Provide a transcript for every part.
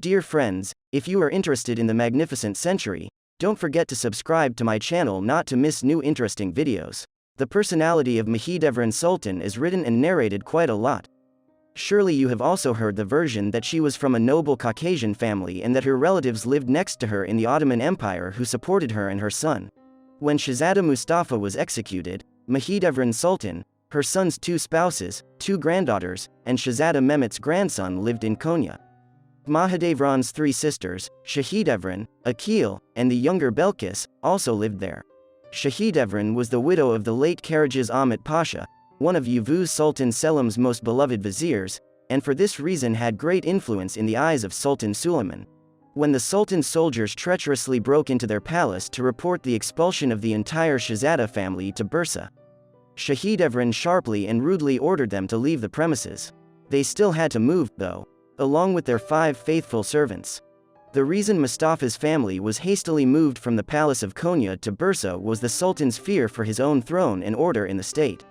Dear friends, if you are interested in the magnificent century, don't forget to subscribe to my channel not to miss new interesting videos. The personality of Mahidevran Sultan is written and narrated quite a lot. Surely you have also heard the version that she was from a noble Caucasian family and that her relatives lived next to her in the Ottoman Empire who supported her and her son. When Shehzadeh Mustafa was executed, Mahidevran Sultan, her son's 2 spouses, 2 granddaughters, and Shehzadeh Mehmet's grandson lived in Konya. Mahidevran's 3 sisters, Shehidevran, Akil, and the younger Belkis, also lived there. Shehidevran was the widow of the late Karagiz Ahmet Pasha, one of Yavuz Sultan Selim's most beloved viziers, and for this reason had great influence in the eyes of Sultan Suleiman. When the Sultan's soldiers treacherously broke into their palace to report the expulsion of the entire Shehzadeh family to Bursa, Shehidevran sharply and rudely ordered them to leave the premises. They still had to move, though, along with their 5 faithful servants. The reason Mustafa's family was hastily moved from the palace of Konya to Bursa was the Sultan's fear for his own throne and order in the state.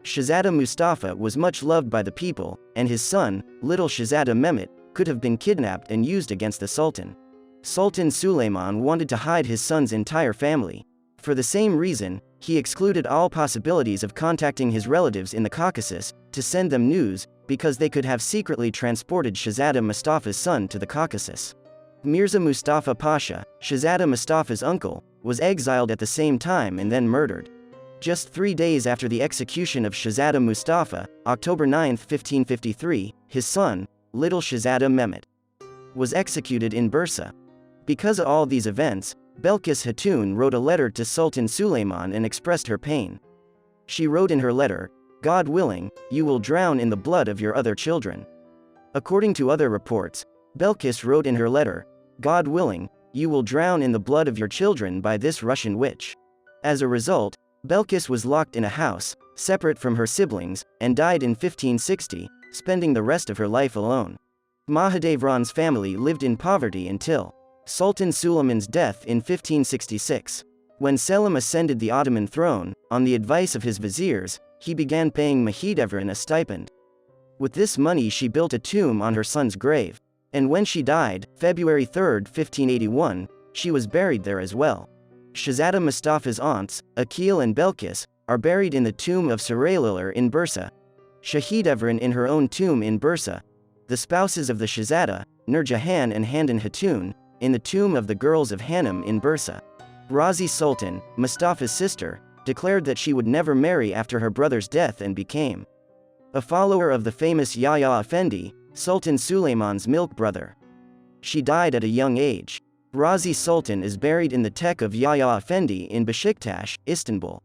Shehzadeh Mustafa was much loved by the people, and his son, little Shehzadeh Mehmet, could have been kidnapped and used against the Sultan. Sultan Suleiman wanted to hide his son's entire family. For the same reason, he excluded all possibilities of contacting his relatives in the Caucasus to send them news, because they could have secretly transported Shehzadeh Mustafa's son to the Caucasus. Mirza Mustafa Pasha, Shehzadeh Mustafa's uncle, was exiled at the same time and then murdered. Just 3 days after the execution of Shehzadeh Mustafa, October 9, 1553, his son, little Shehzadeh Mehmet, was executed in Bursa. Because of all these events, Belkis Hatun wrote a letter to Sultan Suleiman and expressed her pain. She wrote in her letter, "God willing, you will drown in the blood of your other children." According to other reports, Belkis wrote in her letter, "God willing, you will drown in the blood of your children by this Russian witch." As a result, Belkis was locked in a house, separate from her siblings, and died in 1560, spending the rest of her life alone. Mahidevran's family lived in poverty until Sultan Suleiman's death in 1566. When Selim ascended the Ottoman throne, on the advice of his viziers, he began paying Mahidevran a stipend. With this money she built a tomb on her son's grave. And when she died, February 3, 1581, she was buried there as well. Shehzadeh Mustafa's aunts, Akil and Belkis, are buried in the tomb of Saraylilar in Bursa. Shehidevran in her own tomb in Bursa. The spouses of the Shehzadeh, Nurjahan and Handan Hatun, in the tomb of the girls of Hanum in Bursa. Razi Sultan, Mustafa's sister, declared that she would never marry after her brother's death and became a follower of the famous Yahya Effendi, Sultan Suleiman's milk brother. She died at a young age. Razi Sultan is buried in the Tek of Yahya Effendi in Beşiktaş, Istanbul.